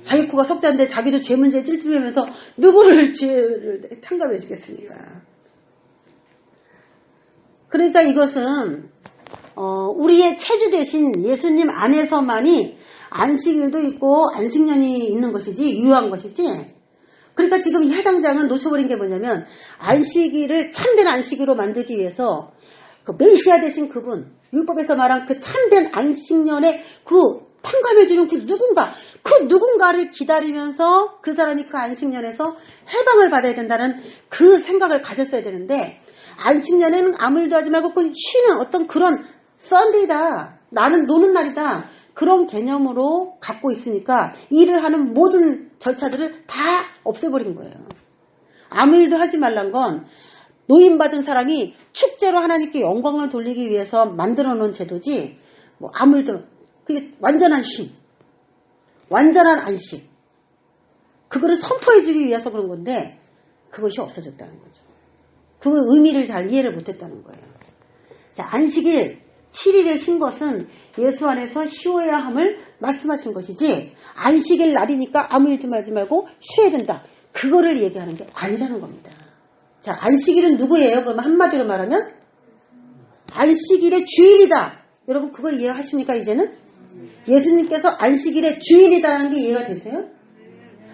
자기 코가 석자인데 자기도 죄 문제에 찔찔하면서 누구를 죄를 탕감해 주겠습니까? 그러니까 이것은 우리의 체주 대신 예수님 안에서만이 안식일도 있고 안식년이 있는 것이지 유효한 것이지. 그러니까 지금 이 해당장은 놓쳐버린 게 뭐냐면 안식일을 참된 안식일로 만들기 위해서 그 메시아 되신 그분 율법에서 말한 그 참된 안식년의 그 탕감해주는 그 누군가를 기다리면서 그 사람이 그 안식년에서 해방을 받아야 된다는 그 생각을 가졌어야 되는데 안식년에는 아무 일도 하지 말고 그 쉬는 어떤 그런 썬데이다. 나는 노는 날이다. 그런 개념으로 갖고 있으니까 일을 하는 모든 절차들을 다 없애버린 거예요. 아무 일도 하지 말란 건 노임받은 사람이 축제로 하나님께 영광을 돌리기 위해서 만들어 놓은 제도지 뭐 아무 일도 그게 완전한 쉼, 완전한 안식 그거를 선포해 주기 위해서 그런 건데 그것이 없어졌다는 거죠. 그 의미를 잘 이해를 못했다는 거예요. 자, 안식일 7일에 쉰 것은 예수 안에서 쉬어야 함을 말씀하신 것이지 안식일 날이니까 아무 일도 하지 말고 쉬어야 된다. 그거를 얘기하는 게 아니라는 겁니다. 자, 안식일은 누구예요? 그럼 한마디로 말하면 안식일의 주인이다. 여러분 그걸 이해하십니까 이제는? 예수님께서 안식일의 주인이다라는 게 이해가 되세요?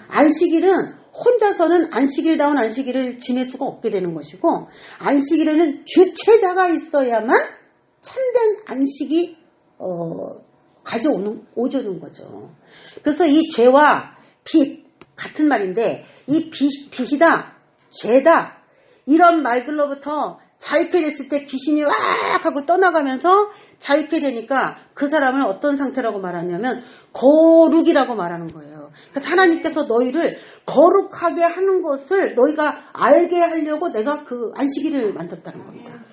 안식일은 혼자서는 안식일다운 안식일을 지낼 수가 없게 되는 것이고 안식일에는 주체자가 있어야만 참된 안식이 오져는 거죠. 그래서 이 죄와 빚 같은 말인데 이 빚이다, 죄다 이런 말들로부터 자유케 됐을 때 귀신이 왁 하고 떠나가면서 자유케 되니까 그 사람을 어떤 상태라고 말하냐면 거룩이라고 말하는 거예요. 그래서 하나님께서 너희를 거룩하게 하는 것을 너희가 알게 하려고 내가 그 안식일을 만들었다는 겁니다.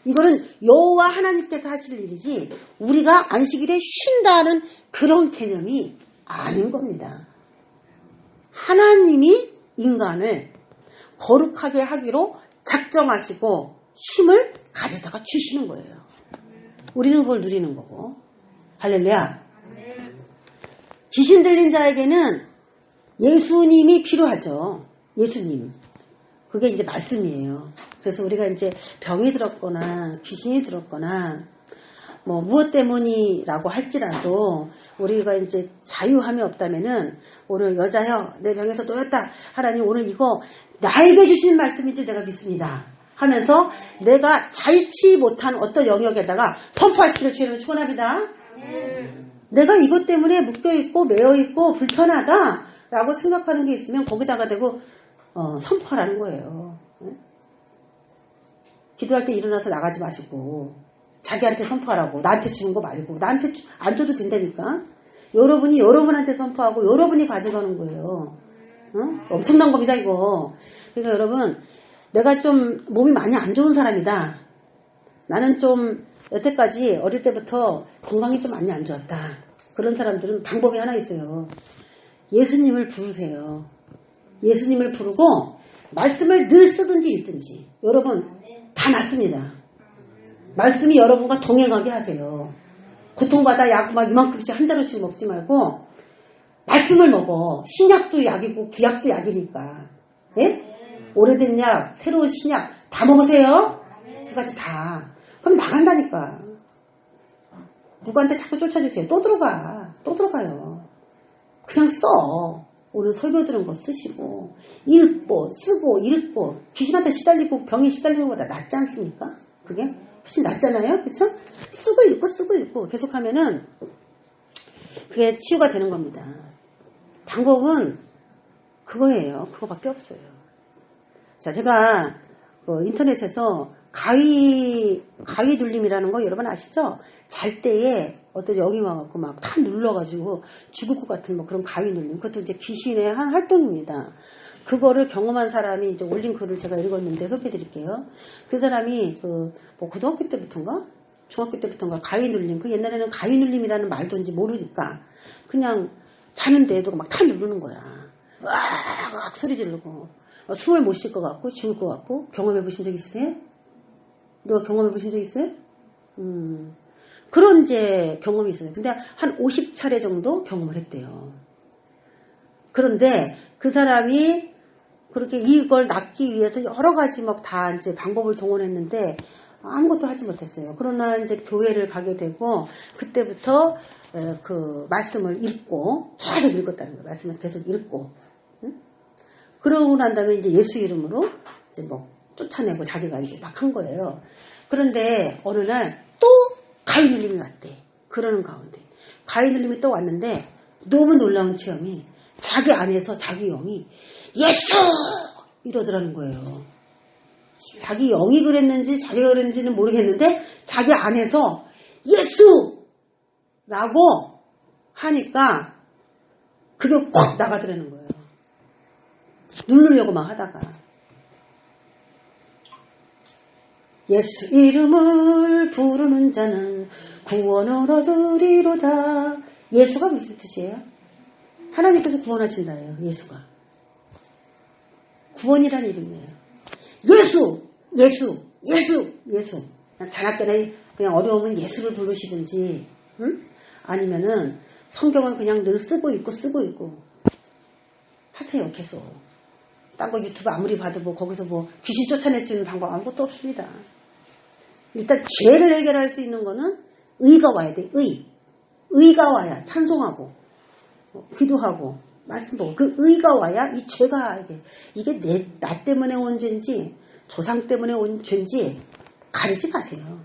이거는 여호와 하나님께서 하실 일이지 우리가 안식일에 쉰다는 그런 개념이 아닌 겁니다. 하나님이 인간을 거룩하게 하기로 작정하시고 힘을 가져다가 주시는 거예요. 우리는 그걸 누리는 거고. 할렐루야. 귀신 들린 자에게는 예수님이 필요하죠. 예수님. 그게 이제 말씀이에요. 그래서 우리가 이제 병이 들었거나 귀신이 들었거나 뭐 무엇 때문이라고 할지라도 우리가 이제 자유함이 없다면은 오늘 여자여 내 병에서 놓였다. 하나님 오늘 이거 나에게 주신 말씀인지 내가 믿습니다. 하면서 내가 자유치 못한 어떤 영역에다가 선포하시기를 주님을 축원합니다. 내가 이것 때문에 묶여있고 매여있고 불편하다 라고 생각하는 게 있으면 거기다가 대고 선포하라는 거예요. 기도할 때 일어나서 나가지 마시고 자기한테 선포하라고. 나한테 주는 거 말고 나한테 안 줘도 된다니까. 여러분이 여러분한테 선포하고 여러분이 가져가는 거예요. 엄청난 겁니다 이거. 그러니까 여러분, 내가 좀 몸이 많이 안 좋은 사람이다. 나는 좀 여태까지 어릴 때부터 건강이 좀 많이 안 좋았다. 그런 사람들은 방법이 하나 있어요. 예수님을 부르세요. 예수님을 부르고 말씀을 늘 쓰든지 읽든지. 여러분 다 낫습니다. 말씀이 여러분과 동행하게 하세요. 고통받아 약 막 이만큼씩 한 자루씩 먹지 말고 말씀을 먹어. 신약도 약이고 구약도 약이니까. 예? 오래된 약, 새로운 신약 다 먹으세요. 두 가지 다. 그럼 나간다니까. 누구한테 자꾸 쫓아주세요. 또 들어가. 또 들어가요. 그냥 써. 오늘 설교 들은 거 쓰시고 읽고 쓰고 읽고 귀신한테 시달리고 병에 시달리는 것보다 낫지 않습니까? 그게 훨씬 낫잖아요. 그렇죠? 쓰고 읽고 쓰고 읽고 계속하면은 그게 치유가 되는 겁니다. 방법은 그거예요. 그거밖에 없어요. 자, 제가 인터넷에서 가위 눌림이라는 거 여러분 아시죠? 잘 때에 어떤 영이 와갖고 막 탁 눌러가지고 죽을 것 같은 뭐 그런 가위 눌림. 그것도 이제 귀신의 한 활동입니다. 그거를 경험한 사람이 이제 올린 글을 제가 읽었는데 소개해드릴게요. 그 사람이 뭐 고등학교 때부터인가? 중학교 때부터인가 가위 눌림. 그 옛날에는 가위 눌림이라는 말도인지 모르니까 그냥 자는데도 막 탁 누르는 거야. 으악 소리 지르고. 숨을 못 쉴 것 같고 죽을 것 같고. 경험해 보신 적 있으세요? 누가 경험해 보신 적 있어요? 그런 이제 경험이 있어요. 근데 한 50차례 정도 경험을 했대요. 그런데 그 사람이 그렇게 이걸 낫기 위해서 여러 가지 막 다 이제 방법을 동원했는데 아무것도 하지 못했어요. 그러나 이제 교회를 가게 되고 그때부터 그 말씀을 읽고 계속 읽었다는 거예요. 말씀을 계속 읽고. 그러고 난 다음에 이제 예수 이름으로 이제 뭐 쫓아내고 자기가 이제 막 한 거예요. 그런데 어느 날 또 가위 눌림이 왔대. 그러는 가운데 가위 눌림이 또 왔는데 너무 놀라운 체험이 자기 안에서 자기 영이 예수! 이러더라는 거예요. 자기 영이 그랬는지 자기가 그랬는지는 모르겠는데 자기 안에서 예수! 라고 하니까 그게 확 나가더라는 거예요. 누르려고 막 하다가 예수 이름을 부르는 자는 구원을 얻으리로다. 예수가 무슨 뜻이에요? 하나님께서 구원하신다예요. 예수가 구원이란 이름이에요. 예수, 예수, 예수, 예수. 자나깨나 그냥 어려우면 예수를 부르시든지, 응? 아니면은 성경을 그냥 늘 쓰고 있고 하세요. 계속. 딴 거 유튜브 아무리 봐도 뭐 거기서 뭐 귀신 쫓아낼 수 있는 방법 아무것도 없습니다. 일단 죄를 해결할 수 있는 거는 의가 와야 돼. 의가 와야 찬송하고 기도하고 말씀 보고 그 의가 와야 이 죄가 이게 나 때문에 온 죄인지 조상 때문에 온 죄인지 가리지 마세요.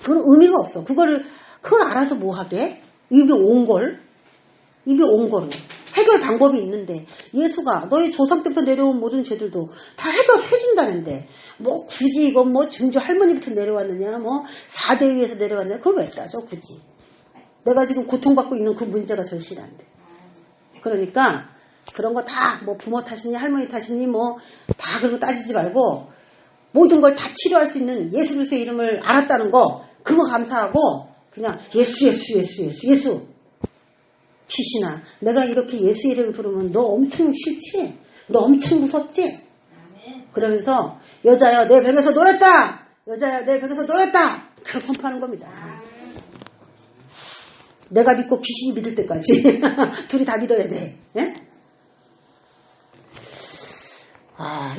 그건 의미가 없어. 그걸 알아서 뭐 하게? 입에 온 거로 해결 방법이 있는데 예수가 너희 조상 때부터 내려온 모든 죄들도 다 해결해 준다는데 뭐 굳이 이건 뭐 증조 할머니부터 내려왔느냐 뭐 4대 위에서 내려왔느냐 그걸 왜 따져 굳이. 내가 지금 고통받고 있는 그 문제가 절실한데. 그러니까 그런 거 다 뭐 부모 탓이니 할머니 탓이니 뭐 다 그런 거 따지지 말고 모든 걸 다 치료할 수 있는 예수 그리스도의 이름을 알았다는 거 그거 감사하고 그냥 예수 귀신아 내가 이렇게 예수 이름을 부르면 너 엄청 싫지? 너 엄청 무섭지? 그러면서 여자야 내 벽에서 놓였다! 여자야 내 벽에서 놓였다! 그렇게 선포하는 겁니다. 내가 믿고 귀신이 믿을 때까지 둘이 다 믿어야 돼. 예?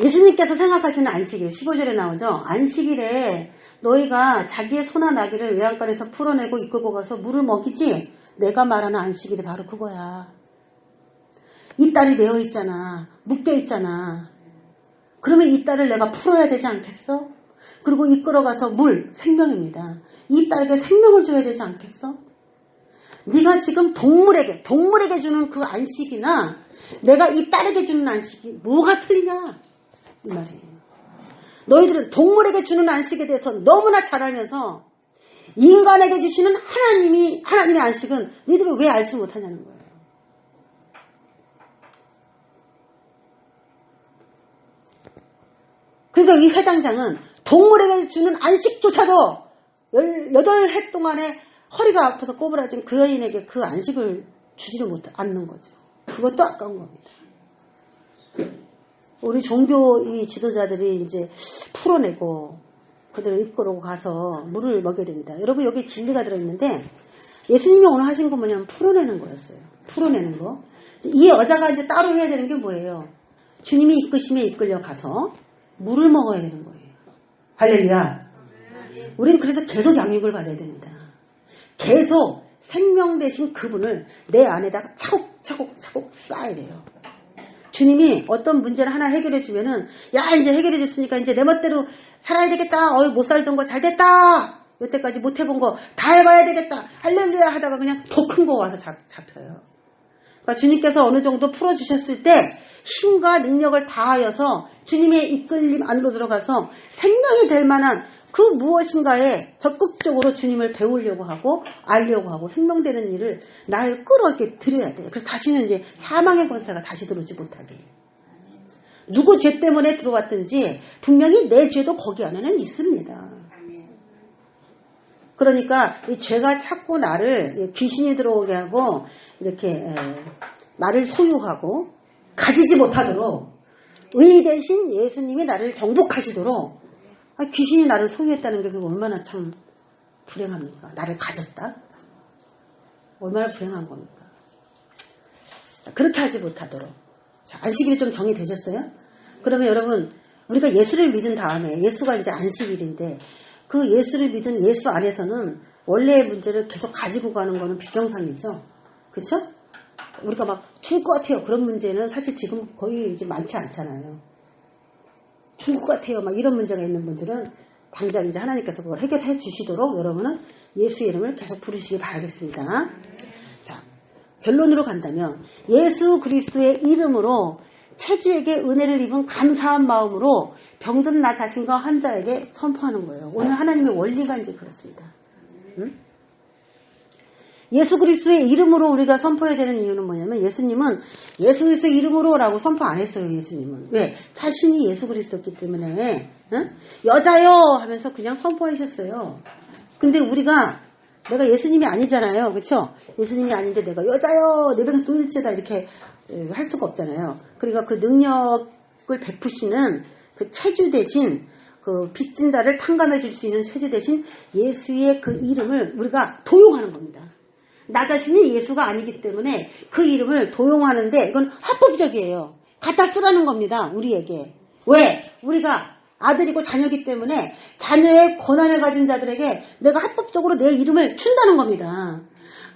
예수님께서 생각하시는 안식일 15절에 나오죠. 안식일에 너희가 자기의 소나 나귀를 외양간에서 풀어내고 이끌고 가서 물을 먹이지. 내가 말하는 안식일이 바로 그거야. 이 딸이 매어 있잖아. 묶여 있잖아. 그러면 이 딸을 내가 풀어야 되지 않겠어? 그리고 이끌어가서 물, 생명입니다. 이 딸에게 생명을 줘야 되지 않겠어? 네가 지금 동물에게 주는 그 안식이나 내가 이 딸에게 주는 안식이 뭐가 틀리냐? 이 말이에요. 너희들은 동물에게 주는 안식에 대해서 너무나 잘 알면서 인간에게 주시는 하나님의 안식은 너희들이 왜 알지 못하냐는 거예요. 그러니까 이 회당장은 동물에게 주는 안식조차도 18해 동안에 허리가 아파서 꼬부라진 그 여인에게 그 안식을 주지를 않는 거죠. 그것도 아까운 겁니다. 우리 종교 이 지도자들이 이제 풀어내고 그들을 이끌고 가서 물을 먹여야 됩니다. 여러분 여기 진리가 들어있는데 예수님이 오늘 하신 건 뭐냐면 풀어내는 거였어요. 풀어내는 거. 이 여자가 이제 따로 해야 되는 게 뭐예요? 주님이 이끄심에 이끌려 가서 물을 먹어야 되는 거예요. 할렐루야. 우리는 그래서 계속 양육을 받아야 됩니다. 계속 생명 되신 그분을 내 안에다가 차곡차곡 쌓아야 돼요. 주님이 어떤 문제를 하나 해결해 주면은 야 이제 해결해 줬으니까 이제 내 멋대로 살아야 되겠다. 못 살던 거 잘 됐다. 여태까지 못 해본 거 다 해봐야 되겠다. 할렐루야 하다가 그냥 더 큰 거 와서 잡혀요. 그러니까 주님께서 어느 정도 풀어주셨을 때 힘과 능력을 다하여서 주님의 이끌림 안으로 들어가서 생명이 될 만한 그 무엇인가에 적극적으로 주님을 배우려고 하고 알려고 하고 생명되는 일을 나를 끌어게 드려야 돼요. 그래서 다시는 이제 사망의 권세가 다시 들어오지 못하게. 누구 죄 때문에 들어왔든지 분명히 내 죄도 거기 안에는 있습니다. 그러니까 이 죄가 자꾸 나를 귀신이 들어오게 하고 이렇게 나를 소유하고 가지지 못하도록 의 대신 예수님이 나를 정복하시도록 귀신이 나를 소유했다는 게 그게 얼마나 참 불행합니까? 나를 가졌다? 얼마나 불행한 겁니까? 그렇게 하지 못하도록. 자, 안식일이 좀 정리되셨어요? 그러면 여러분, 우리가 예수를 믿은 다음에, 예수가 이제 안식일인데, 그 예수를 믿은 예수 안에서는 원래의 문제를 계속 가지고 가는 거는 비정상이죠. 그렇죠? 우리가 막 죽을 것 같아요. 그런 문제는 사실 지금 거의 이제 많지 않잖아요. 죽을 것 같아요. 막 이런 문제가 있는 분들은 당장 이제 하나님께서 그걸 해결해 주시도록 여러분은 예수의 이름을 계속 부르시기 바라겠습니다. 자, 결론으로 간다면 예수 그리스도의 이름으로 체주에게 은혜를 입은 감사한 마음으로 병든 나 자신과 환자에게 선포하는 거예요. 오늘 하나님의 원리가 이제 그렇습니다. 응? 예수 그리스도의 이름으로 우리가 선포해야 되는 이유는 뭐냐면 예수님은 예수 그리스도의 이름으로라고 선포 안 했어요. 예수님은. 왜? 자신이 예수 그리스도였기 때문에 여자요 하면서 그냥 선포하셨어요. 근데 우리가 내가 예수님이 아니잖아요. 그렇죠? 예수님이 아닌데 내가 여자요 내 백성 또일체다 이렇게 할 수가 없잖아요. 그러니까 그 능력을 베푸시는 그 체주 대신 그 빚진 자를 탕감해 줄 수 있는 체주 대신 예수의 그 이름을 우리가 도용하는 겁니다. 나 자신이 예수가 아니기 때문에 그 이름을 도용하는데 이건 합법적이에요. 갖다 쓰라는 겁니다. 우리에게. 왜? 우리가 아들이고 자녀이기 때문에 자녀의 권한을 가진 자들에게 내가 합법적으로 내 이름을 준다는 겁니다.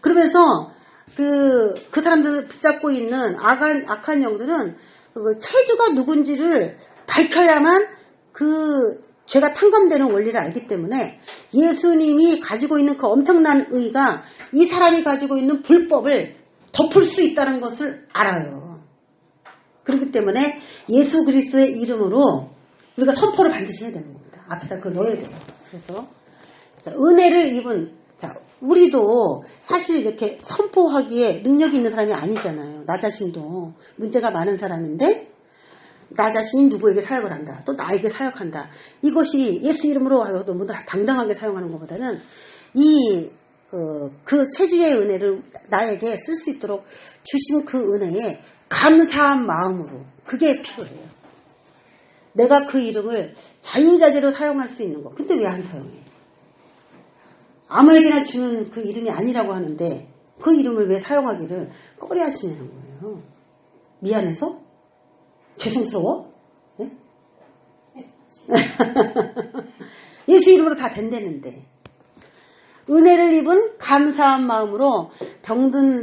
그러면서 그 사람들을 붙잡고 있는 악한 영들은 그 체주가 누군지를 밝혀야만 그 죄가 탕감되는 원리를 알기 때문에 예수님이 가지고 있는 그 엄청난 의가 이 사람이 가지고 있는 불법을 덮을 수 있다는 것을 알아요. 그렇기 때문에 예수 그리스도의 이름으로 우리가 선포를 반드시 해야 되는 겁니다. 앞에다 그걸 넣어야 돼요. 그래서 자, 은혜를 입은 우리도 사실 이렇게 선포하기에 능력이 있는 사람이 아니잖아요. 나 자신도 문제가 많은 사람인데 나 자신이 누구에게 사역을 한다. 또 나에게 사역한다. 이것이 예수 이름으로 하고 너무 당당하게 사용하는 것보다는 그 체주의 은혜를 나에게 쓸 수 있도록 주신 그 은혜에 감사한 마음으로 그게 필요해요. 내가 그 이름을 자유자재로 사용할 수 있는 거. 근데 왜 안 사용해? 아무에게나 주는 그 이름이 아니라고 하는데 그 이름을 왜 사용하기를 꺼려 하시냐는 거예요. 미안해서? 죄송스러워? 예수 이름으로 다 된다는데. 은혜를 입은 감사한 마음으로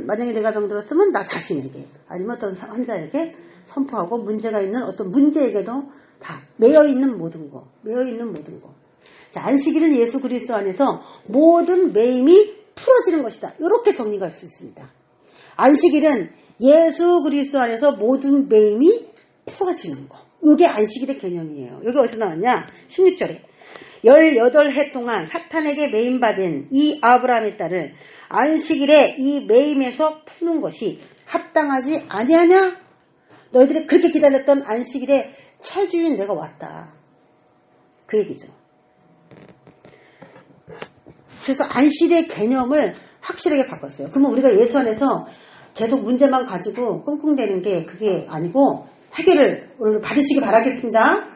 만약에 내가 병들었으면 나 자신에게 아니면 어떤 환자에게 선포하고 문제가 있는 어떤 문제에게도 다 매여있는 모든 거. 자, 안식일은 예수 그리스도 안에서 모든 매임이 풀어지는 것이다. 이렇게 정리가 할 수 있습니다. 안식일은 예수 그리스도 안에서 모든 매임이 풀어지는 거. 이게 안식일의 개념이에요. 여기 어디서 나왔냐? 16절에 18해 동안 사탄에게 매임받은 이 아브라함의 딸을 안식일에 이 매임에서 푸는 것이 합당하지 아니하냐? 너희들이 그렇게 기다렸던 안식일에 차주인 내가 왔다. 그 얘기죠. 그래서 안식일의 개념을 확실하게 바꿨어요. 그러면 우리가 예수 안에서 계속 문제만 가지고 끙끙대는 게 그게 아니고 해결을 오늘 받으시기 바라겠습니다.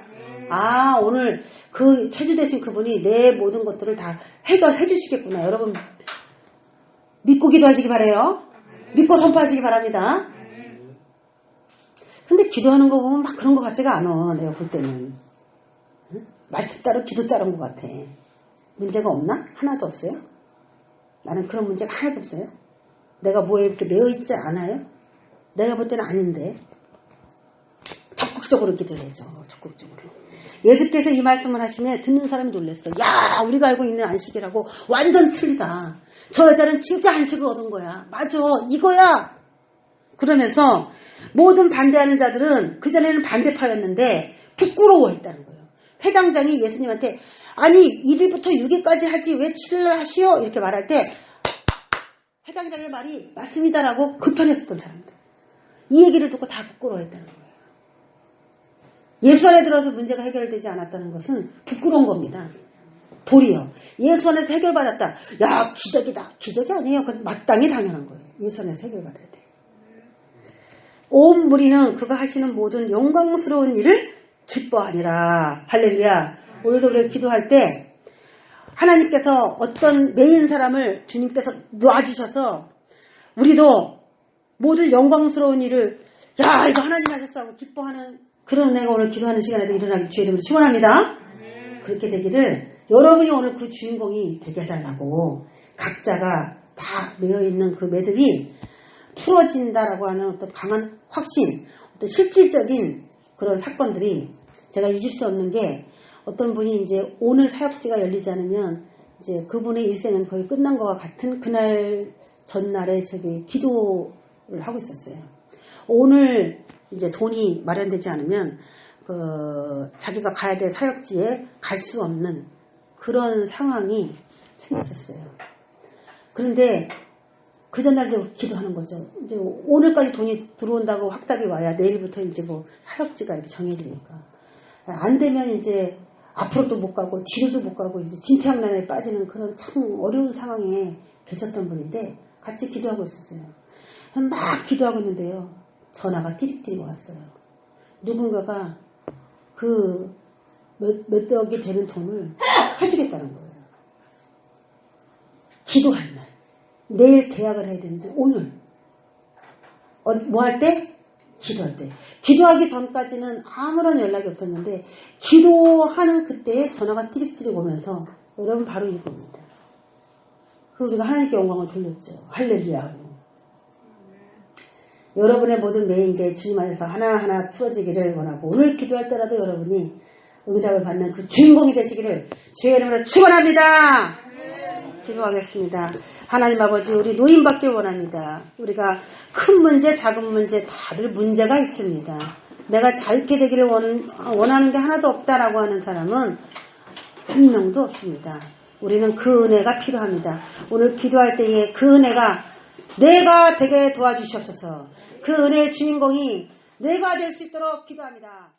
아, 오늘 그 체주되신 그분이 내 모든 것들을 다 해결해 주시겠구나. 여러분 믿고 기도하시기 바라요. 믿고 선포하시기 바랍니다. 근데 기도하는 거 보면 막 그런 것 같지가 않아. 내가 볼 때는. 응? 말씀 따로 기도 따른 것 같아. 문제가 없나? 하나도 없어요? 나는 그런 문제가 하나도 없어요. 내가 뭐에 이렇게 매여있지 않아요? 내가 볼 때는 아닌데. 적극적으로 기도해야죠. 적극적으로. 예수께서 이 말씀을 하시면 듣는 사람이 놀랐어. 야, 우리가 알고 있는 안식이라고 완전 틀리다. 저 여자는 진짜 안식을 얻은 거야. 맞아, 이거야. 그러면서 모든 반대하는 자들은 그전에는 반대파였는데 부끄러워했다는 거예요. 회당장이 예수님한테 아니 1일부터 6일까지 하지 왜 7일 하시오? 이렇게 말할 때 회당장의 말이 맞습니다라고 급변했었던 사람들. 이 얘기를 듣고 다 부끄러워했다는 거예요. 예수 안에 들어서 문제가 해결되지 않았다는 것은 부끄러운 겁니다. 도리어 예수 안에서 해결받았다. 야, 기적이다. 기적이 아니에요. 그건 마땅히 당연한 거예요. 예수 안에서 해결받아야 돼. 온 무리는 그가 하시는 모든 영광스러운 일을 기뻐하니라. 할렐루야. 오늘도 우리가 기도할 때 하나님께서 어떤 매인 사람을 주님께서 놔주셔서 우리도 모든 영광스러운 일을 야, 이거 하나님 하셨어 하고 기뻐하는 그런 은혜가 오늘 기도하는 시간에도 일어나기 주의 이름으로 축원합니다. 그렇게 되기를 여러분이 오늘 그 주인공이 되게 해달라고 각자가 다 매여있는 그 매듭이 풀어진다라고 하는 어떤 강한 확신, 어떤 실질적인 그런 사건들이 제가 잊을 수 없는 게 어떤 분이 이제 오늘 사역지가 열리지 않으면 이제 그분의 일생은 거의 끝난 것과 같은 그날 전날에 저기 기도를 하고 있었어요. 오늘 이제 돈이 마련되지 않으면 자기가 가야 될 사역지에 갈 수 없는 그런 상황이 생겼었어요. 그런데 그 전날도 기도하는 거죠. 이제 오늘까지 돈이 들어온다고 확답이 와야 내일부터 이제 뭐 사역지가 이렇게 정해지니까. 안 되면 이제 앞으로도 못 가고 뒤로도 못 가고 이제 진퇴양난에 빠지는 그런 참 어려운 상황에 계셨던 분인데 같이 기도하고 있었어요. 막 기도하고 있는데요. 전화가 띠릭띠릭 왔어요. 누군가가 그 몇 억이 되는 돈을 해주겠다는 거예요. 기도할 날. 내일 계약을 해야 되는데 오늘 뭐 할 때? 기도할 때. 기도하기 전까지는 아무런 연락이 없었는데 기도하는 그때에 전화가 띠릭띠릭 오면서 여러분 바로 이겁니다. 우리가 하나님께 영광을 돌렸죠. 할렐루야. 여러분의 모든 매인게 주님 안에서 하나하나 풀어지기를 원하고 오늘 기도할 때라도 여러분이 응답을 받는 그 주인공이 되시기를 주의 이름으로 축원합니다. 기도하겠습니다. 하나님 아버지, 우리 노인받길 원합니다. 우리가 큰 문제, 작은 문제 다들 문제가 있습니다. 내가 잘 있게 되기를 원하는 게 하나도 없다라고 하는 사람은 한 명도 없습니다. 우리는 그 은혜가 필요합니다. 오늘 기도할 때에 그 은혜가 내가 되게 도와주시옵소서. 그 은혜의 주인공이 내가 될 수 있도록 기도합니다.